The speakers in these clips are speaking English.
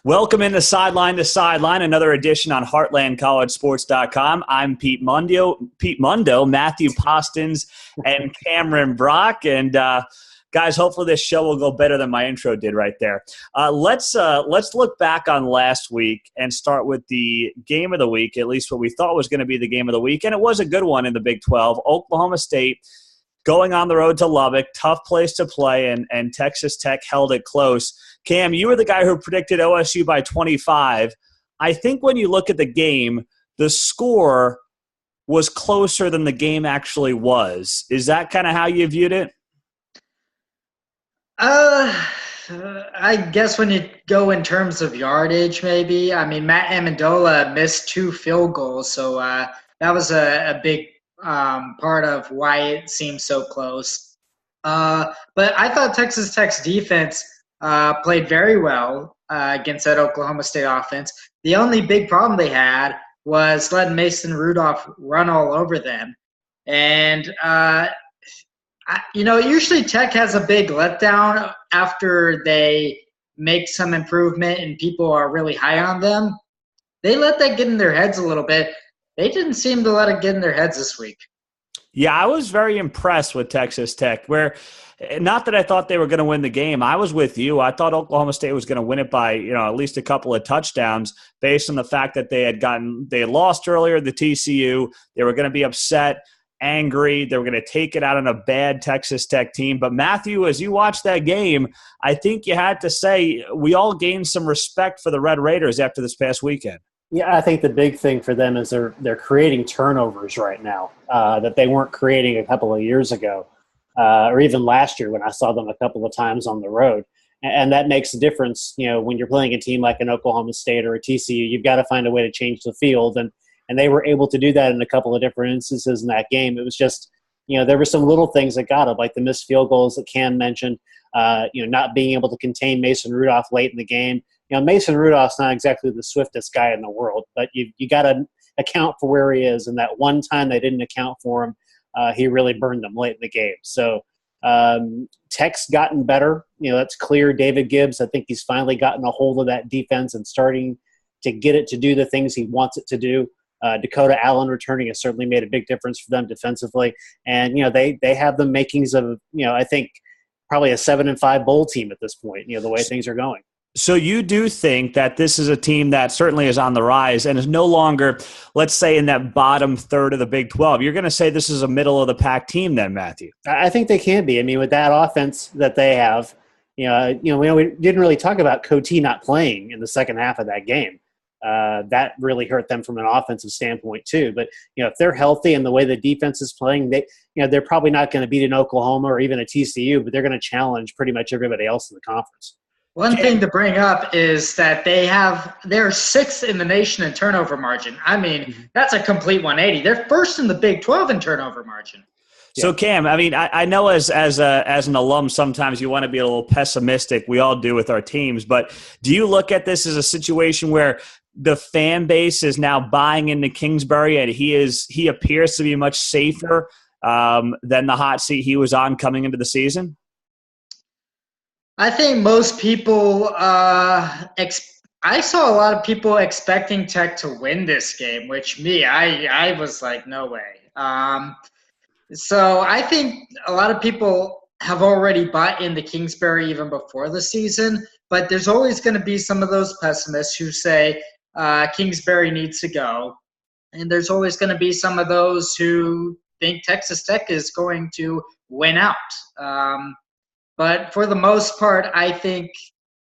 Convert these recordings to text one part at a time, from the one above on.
Welcome into Sideline to Sideline, another edition on HeartlandCollegeSports.com. I'm Pete Mundo, Matthew Postins, and Cameron Brock. And guys, hopefully this show will go better than my intro did right there. Let's look back on last week and start with the game of the week, at least what we thought was going to be the game of the week. And it was a good one in the Big 12. Oklahoma State going on the road to Lubbock, tough place to play, and Texas Tech held it close. Cam, you were the guy who predicted OSU by 25. I think when you look at the game, the score was closer than the game actually was. Is that kind of how you viewed it? I guess when you go in terms of yardage, maybe. I mean, Matt Amendola missed 2 field goals, so that was a big part of why it seemed so close. But I thought Texas Tech's defense played very well against that Oklahoma State offense. The only big problem they had was letting Mason Rudolph run all over them. And, usually Tech has a big letdown after they make some improvement and people are really high on them. They let that get in their heads a little bit. They didn't seem to let it get in their heads this week. Yeah, I was very impressed with Texas Tech, where not that I thought they were going to win the game. I was with you. I thought Oklahoma State was going to win it by, at least a couple of touchdowns based on the fact that they had lost earlier to TCU. They were going to be upset, angry. They were going to take it out on a bad Texas Tech team. But Matthew, as you watched that game, I think you had to say we all gained some respect for the Red Raiders after this past weekend. Yeah, I think the big thing for them is they're creating turnovers right now that they weren't creating a couple of years ago, or even last year when I saw them a couple of times on the road. And that makes a difference. When you're playing a team like an Oklahoma State or a TCU, you've got to find a way to change the field. And they were able to do that in a couple of different instances in that game. It was just, there were some little things that got them, like the missed field goals that Cam mentioned, not being able to contain Mason Rudolph late in the game. Mason Rudolph's not exactly the swiftest guy in the world, but you got to account for where he is. And that one time they didn't account for him, he really burned them late in the game. So Tech's gotten better. That's clear. David Gibbs, I think he's finally gotten a hold of that defense and starting to get it to do the things he wants it to do. Dakota Allen returning has certainly made a big difference for them defensively. And, they have the makings of, I think probably a 7-5 bowl team at this point, the way things are going. So you do think that this is a team that certainly is on the rise and is no longer, let's say, in that bottom third of the Big 12. You're going to say this is a middle-of-the-pack team then, Matthew? I think they can be. I mean, with that offense that they have, we didn't really talk about Coty not playing in the second half of that game. That really hurt them from an offensive standpoint too. But, if they're healthy and the way the defense is playing, they're probably not going to beat an Oklahoma or even a TCU, but they're going to challenge pretty much everybody else in the conference. One thing to bring up is that they're 6th in the nation in turnover margin. I mean, that's a complete 180. They're first in the Big 12 in turnover margin. So, Cam, I mean, I know as an alum, sometimes you want to be a little pessimistic. We all do with our teams. But do you look at this as a situation where the fan base is now buying into Kingsbury and he appears to be much safer than the hot seat he was on coming into the season? I think most people I saw a lot of people expecting Tech to win this game, which I was like, no way. So I think a lot of people have already bought into Kingsbury even before the season, but there's always going to be some of those pessimists who say Kingsbury needs to go. And there's always going to be some of those who think Texas Tech is going to win out. But for the most part, I think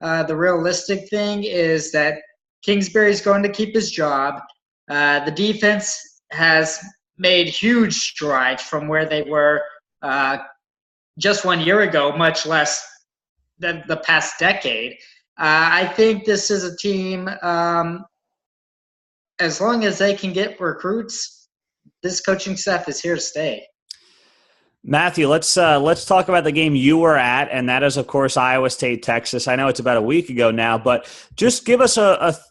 the realistic thing is that Kingsbury's going to keep his job. The defense has made huge strides from where they were just 1 year ago, much less than the past decade. I think this is a team, as long as they can get recruits, this coaching staff is here to stay. Matthew, let's talk about the game you were at, and that is, of course, Iowa State, Texas. I know it's about a week ago now, but just give us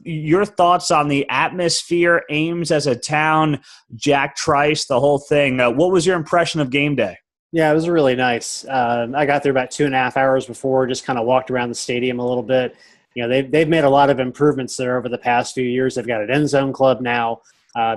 your thoughts on the atmosphere, Ames as a town, Jack Trice, the whole thing. What was your impression of game day? Yeah, it was really nice. I got there about 2.5 hours before, just kind of walked around the stadium a little bit. they've made a lot of improvements there over the past few years. They've got an end zone club now.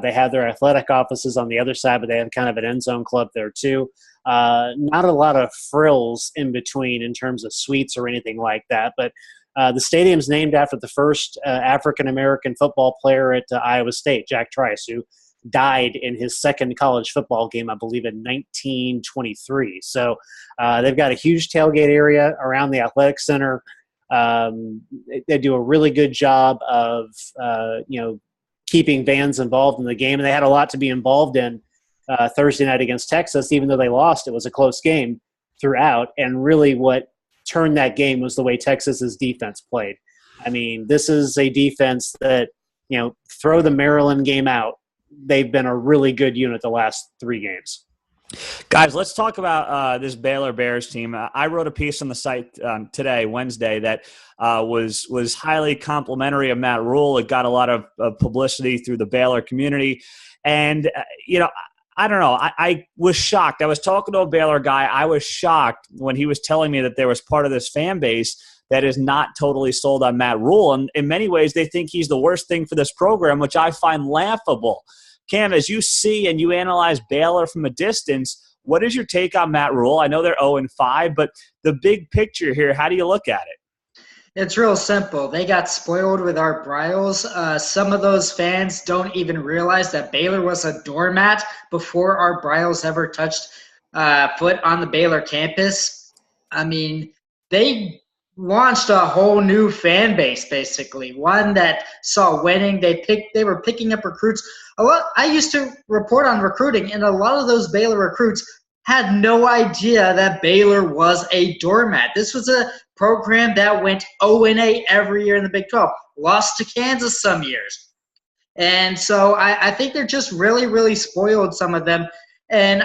They have their athletic offices on the other side, but they have kind of an end zone club there too. Not a lot of frills in between in terms of suites or anything like that, but the stadium's named after the first African-American football player at Iowa State, Jack Trice, who died in his second college football game, I believe, in 1923. So they've got a huge tailgate area around the athletic center. They do a really good job of, keeping fans involved in the game. And they had a lot to be involved in Thursday night against Texas. Even though they lost, it was a close game throughout. And really what turned that game was the way Texas's defense played. I mean, this is a defense that, throw the Maryland game out, they've been a really good unit the last 3 games. Guys, let's talk about this Baylor Bears team. I wrote a piece on the site today, Wednesday, that was highly complimentary of Matt Rhule. It got a lot of publicity through the Baylor community. And, I don't know. I was shocked. I was talking to a Baylor guy. I was shocked when he was telling me that there was part of this fan base that is not totally sold on Matt Rhule. And in many ways, they think he's the worst thing for this program, which I find laughable. Cam, as you see and you analyze Baylor from a distance, what is your take on Matt Rhule? I know they're 0-5, but the big picture here, how do you look at it? It's real simple. They got spoiled with Art Briles. Some of those fans don't even realize that Baylor was a doormat before Art Briles ever touched foot on the Baylor campus. I mean, they launched a whole new fan base, basically, one that saw winning. They were picking up recruits. I used to report on recruiting, and a lot of those Baylor recruits had no idea that Baylor was a doormat. This was a program that went 0-8 every year in the Big 12, lost to Kansas some years. And so I think they're just really, really spoiled, some of them. And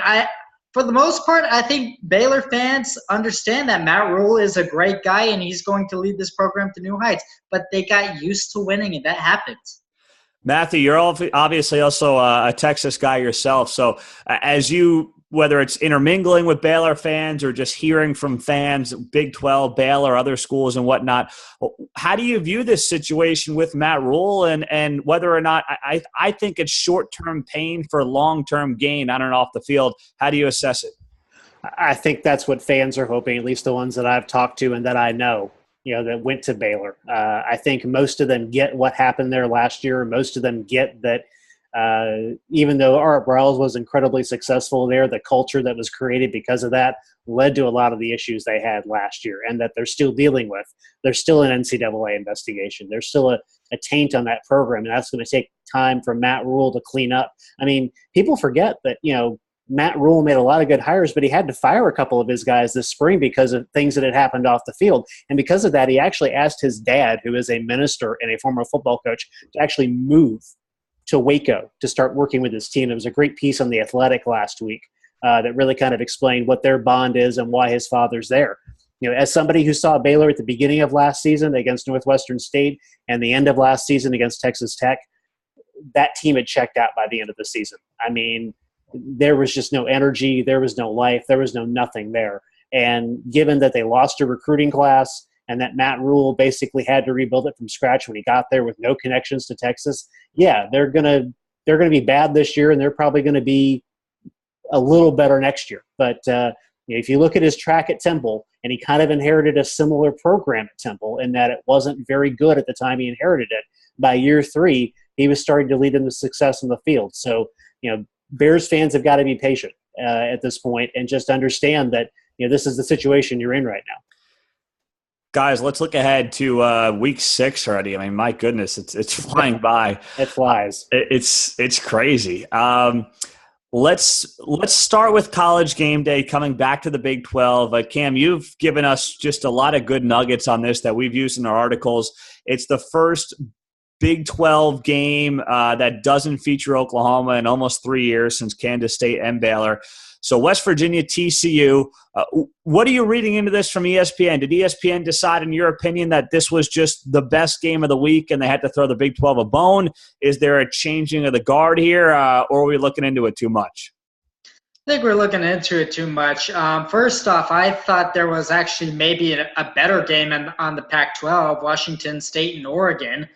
for the most part, I think Baylor fans understand that Matt Rhule is a great guy and he's going to lead this program to new heights. But they got used to winning, and that happens. Matthew, you're obviously also a Texas guy yourself. So as you, whether it's intermingling with Baylor fans or just hearing from fans, Big 12, Baylor, other schools and whatnot, how do you view this situation with Matt Rhule and whether or not I think it's short-term pain for long-term gain on and off the field? How do you assess it? I think that's what fans are hoping, at least the ones that I've talked to and that I know, that went to Baylor. I think most of them get what happened there last year. Most of them get that even though Art Briles was incredibly successful there, the culture that was created because of that led to a lot of the issues they had last year and that they're still dealing with. There's still an NCAA investigation. There's still a taint on that program, and that's going to take time for Matt Rhule to clean up. I mean, people forget that, Matt Rhule made a lot of good hires, but he had to fire a couple of his guys this spring because of things that had happened off the field. And because of that, he actually asked his dad, who is a minister and a former football coach, to actually move to Waco to start working with his team. There was a great piece on The Athletic last week that really kind of explained what their bond is and why his father's there. As somebody who saw Baylor at the beginning of last season against Northwestern State and the end of last season against Texas Tech, that team had checked out by the end of the season. I mean, there was just no energy. There was no life. There was no nothing there. And given that they lost a recruiting class and that Matt Rhule basically had to rebuild it from scratch when he got there with no connections to Texas, yeah, they're gonna be bad this year, and they're probably going to be a little better next year. But if you look at his track at Temple, and he kind of inherited a similar program at Temple in that it wasn't very good at the time he inherited it. By year 3, he was starting to lead into success in the field. So, Bears fans have got to be patient at this point and just understand that, this is the situation you're in right now. Guys, let's look ahead to week 6 already. I mean, my goodness, it's flying by. It flies. It's crazy. Let's start with College Game Day, coming back to the Big 12. Cam, you've given us just a lot of good nuggets on this that we've used in our articles. It's the first Big 12 game that doesn't feature Oklahoma in almost 3 years since Kansas State and Baylor. So West Virginia, TCU. What are you reading into this from ESPN? Did ESPN decide, in your opinion, that this was just the best game of the week and they had to throw the Big 12 a bone? Is there a changing of the guard here, or are we looking into it too much? I think we're looking into it too much. First off, I thought there was actually maybe a better game on the Pac-12, Washington State and Oregon.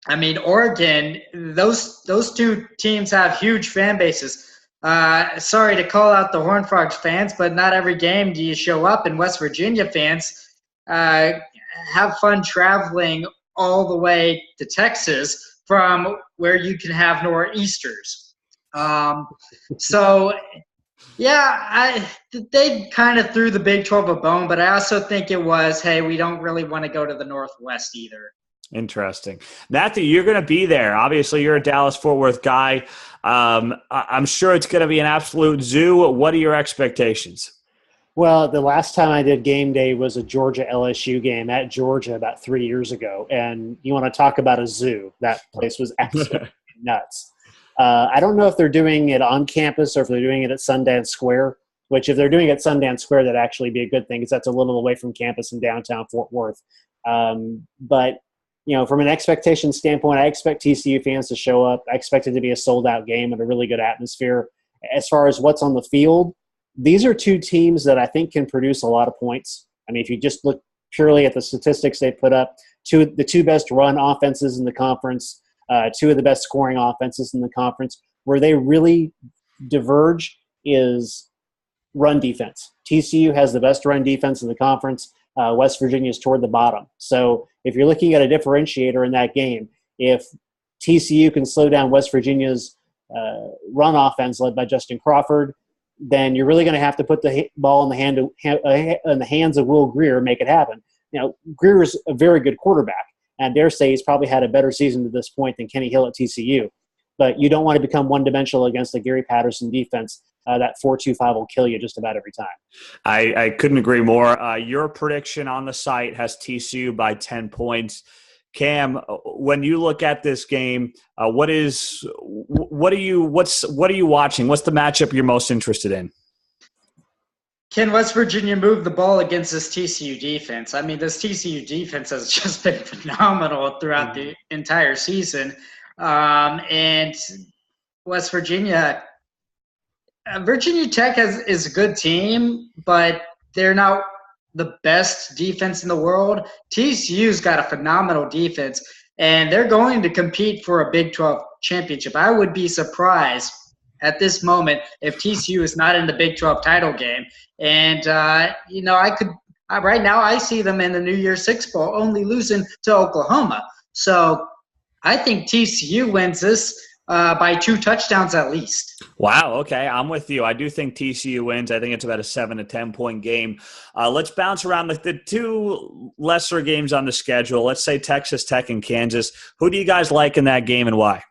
Oregon, those two teams have huge fan bases. Sorry to call out the Horned Frogs fans, but not every game do you show up. And West Virginia fans have fun traveling all the way to Texas from where you can have nor'easters. They kind of threw the Big 12 a bone, but I also think it was, hey, we don't really want to go to the Northwest either. Interesting. Matthew, you're going to be there. Obviously, you're a Dallas-Fort Worth guy. I'm sure it's going to be an absolute zoo. What are your expectations? Well, the last time I did game day was a Georgia-LSU game at Georgia about 3 years ago. And you want to talk about a zoo. That place was absolutely nuts. I don't know if they're doing it on campus or if they're doing it at Sundance Square, which if they're doing it at Sundance Square, that'd actually be a good thing because that's a little away from campus in downtown Fort Worth. But, from an expectation standpoint, I expect TCU fans to show up. I expect it to be a sold-out game and a really good atmosphere. As far as what's on the field, these are two teams that I think can produce a lot of points. I mean, if you just look purely at the statistics they put up, the two best run offenses in the conference, two of the best scoring offenses in the conference. Where they really diverge is run defense. TCU has the best run defense in the conference. West Virginia is toward the bottom. So if you're looking at a differentiator in that game, if TCU can slow down West Virginia's run offense led by Justin Crawford, then you're really going to have to put the ball in the hands of Will Grier and make it happen. Grier is a very good quarterback. And I dare say he's probably had a better season to this point than Kenny Hill at TCU. But you don't want to become one-dimensional against the Gary Patterson defense. That 4-2-5 will kill you just about every time. I couldn't agree more. Your prediction on the site has TCU by 10 points. Cam, when you look at this game, what are you watching? What's the matchup you're most interested in? Can West Virginia move the ball against this TCU defense? I mean, this TCU defense has just been phenomenal throughout the entire season. And West Virginia Tech is a good team, but they're not the best defense in the world. TCU's got a phenomenal defense, and they're going to compete for a Big 12 championship. I would be surprised at this moment if TCU is not in the Big 12 title game. And, right now I see them in the New Year's Six Bowl only losing to Oklahoma. So I think TCU wins this by 2 touchdowns at least. Wow, okay, I'm with you. I do think TCU wins. I think it's about a 7 to 10 point game. Let's bounce around the two lesser games on the schedule. Let's say Texas Tech and Kansas. Who do you guys like in that game and why?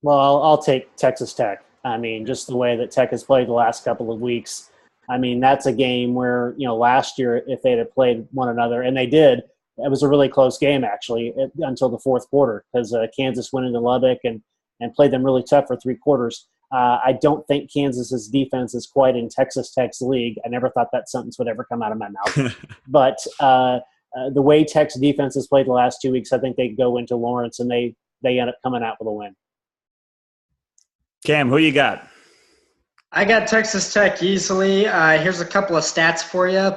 Well, I'll take Texas Tech. I mean, just the way that Tech has played the last couple of weeks. I mean, that's a game where, last year if they'd have played one another, and they did, it was a really close game actually until the fourth quarter because Kansas went into Lubbock and played them really tough for 3 quarters. I don't think Kansas's defense is quite in Texas Tech's league. I never thought that sentence would ever come out of my mouth. But the way Tech's defense has played the last 2 weeks, I think they go into Lawrence and they end up coming out with a win. Cam, who you got? I got Texas Tech easily. Here's a couple of stats for you.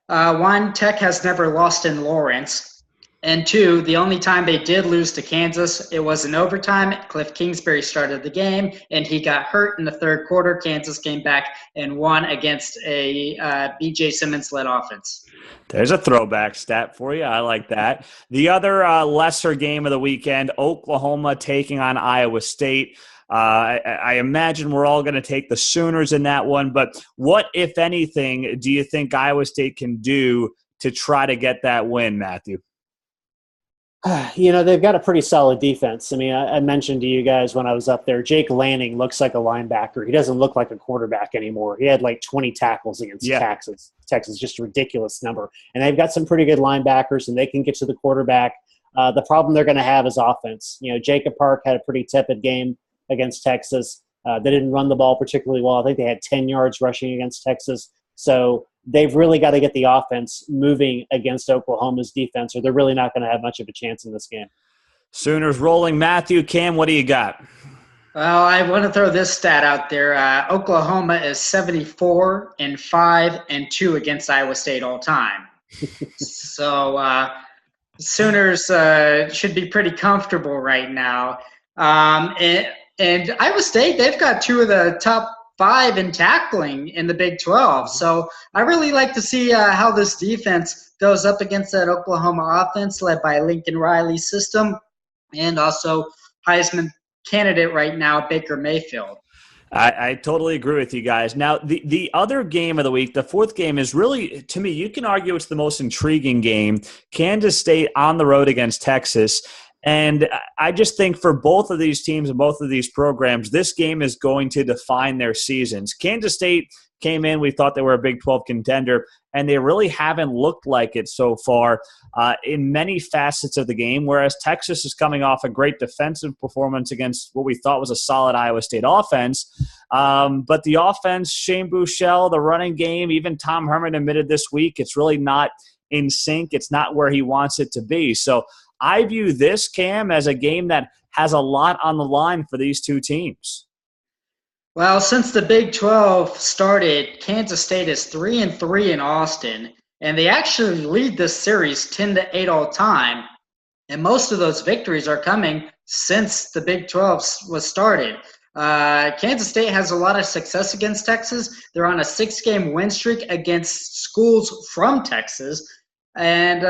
1, Tech has never lost in Lawrence. And 2, the only time they did lose to Kansas, it was in overtime. Cliff Kingsbury started the game, and he got hurt in the third quarter. Kansas came back and won against a B.J. Simmons-led offense. There's a throwback stat for you. I like that. The other lesser game of the weekend, Oklahoma taking on Iowa State. I imagine we're all going to take the Sooners in that one, but what, if anything, do you think Iowa State can do to try to get that win, Matthew? They've got a pretty solid defense. I mean, I mentioned to you guys when I was up there, Jake Lanning looks like a linebacker. He doesn't look like a quarterback anymore. He had like 20 tackles against Texas. Just a ridiculous number. And they've got some pretty good linebackers, and they can get to the quarterback. The problem they're going to have is offense. Jacob Park had a pretty tepid game against Texas. They didn't run the ball particularly well. I think they had 10 yards rushing against Texas. So they've really got to get the offense moving against Oklahoma's defense, or they're really not going to have much of a chance in this game. Sooners rolling. Matthew, Cam, what do you got? Well, I want to throw this stat out there. Oklahoma is 74-5-2 against Iowa State all time. So Sooners should be pretty comfortable right now. And Iowa State, they've got two of the top 5 in tackling in the Big 12. So I really like to see how this defense goes up against that Oklahoma offense led by Lincoln Riley's system and also Heisman candidate right now, Baker Mayfield. I totally agree with you guys. Now, the other game of the week, the fourth game, is really, to me, you can argue it's the most intriguing game. Kansas State on the road against Texas. And I just think for both of these teams and both of these programs, this game is going to define their seasons. Kansas State came in, we thought they were a Big 12 contender, and they really haven't looked like it so far in many facets of the game, whereas Texas is coming off a great defensive performance against what we thought was a solid Iowa State offense. But the offense, Shane Buechele, the running game, even Tom Herman admitted this week, it's really not in sync. It's not where he wants it to be. So I view this, Cam, as a game that has a lot on the line for these two teams. Well, since the Big 12 started, Kansas State is 3-3 in Austin, and they actually lead this series 10-8 all time. And most of those victories are coming since the Big 12 was started. Kansas State has a lot of success against Texas. They're on a 6-game win streak against schools from Texas. And,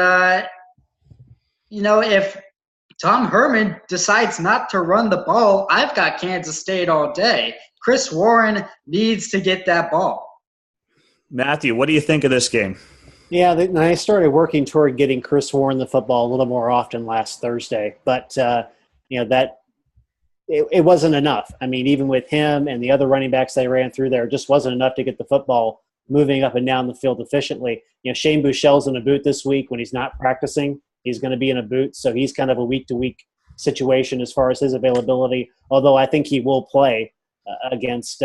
if Tom Herman decides not to run the ball, I've got Kansas State all day. Chris Warren needs to get that ball. Matthew, what do you think of this game? Yeah, I started working toward getting Chris Warren the football a little more often last Thursday, but that it wasn't enough. I mean, even with him and the other running backs they ran through there, it just wasn't enough to get the football moving up and down the field efficiently. Shane Buechele's in a boot this week when he's not practicing. He's going to be in a boot, so he's kind of a week-to-week situation as far as his availability, although I think he will play against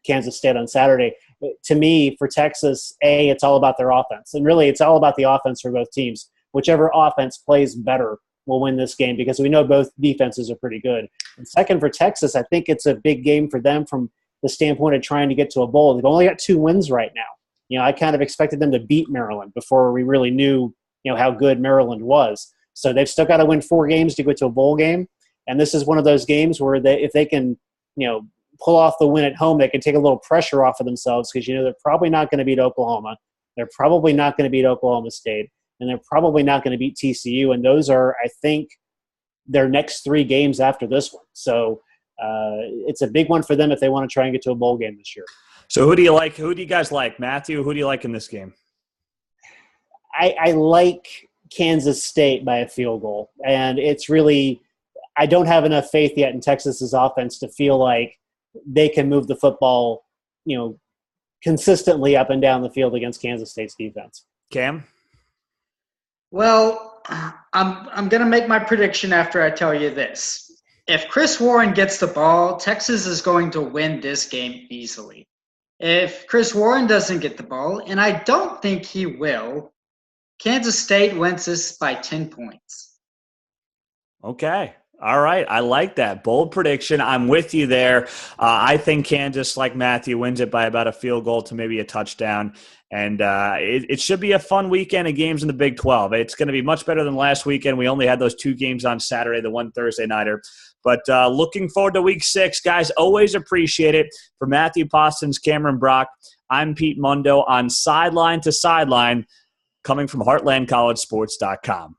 Kansas State on Saturday. To me, for Texas, it's all about their offense. And really, it's all about the offense for both teams. Whichever offense plays better will win this game because we know both defenses are pretty good. And second, for Texas, I think it's a big game for them from the standpoint of trying to get to a bowl. They've only got 2 wins right now. I kind of expected them to beat Maryland before we really knew how good Maryland was. So they've still got to win 4 games to go to a bowl game. And this is one of those games where if they can, pull off the win at home, they can take a little pressure off of themselves because, they're probably not going to beat Oklahoma. They're probably not going to beat Oklahoma State. And they're probably not going to beat TCU. And those are, I think, their next 3 games after this one. So it's a big one for them if they want to try and get to a bowl game this year. So who do you like? Who do you guys like? Matthew, who do you like in this game? I like Kansas State by a field goal. And it's really – I don't have enough faith yet in Texas's offense to feel like they can move the football, consistently up and down the field against Kansas State's defense. Cam? Well, I'm going to make my prediction after I tell you this. If Chris Warren gets the ball, Texas is going to win this game easily. If Chris Warren doesn't get the ball, and I don't think he will, Kansas State wins this by 10 points. Okay. All right. I like that. Bold prediction. I'm with you there. I think Kansas, like Matthew, wins it by about a field goal to maybe a touchdown. And it should be a fun weekend of games in the Big 12. It's going to be much better than last weekend. We only had those 2 games on Saturday, the one Thursday nighter. But looking forward to Week 6. Guys, always appreciate it. For Matthew Postins, Cameron Brock, I'm Pete Mundo on Sideline to Sideline, coming from HeartlandCollegeSports.com.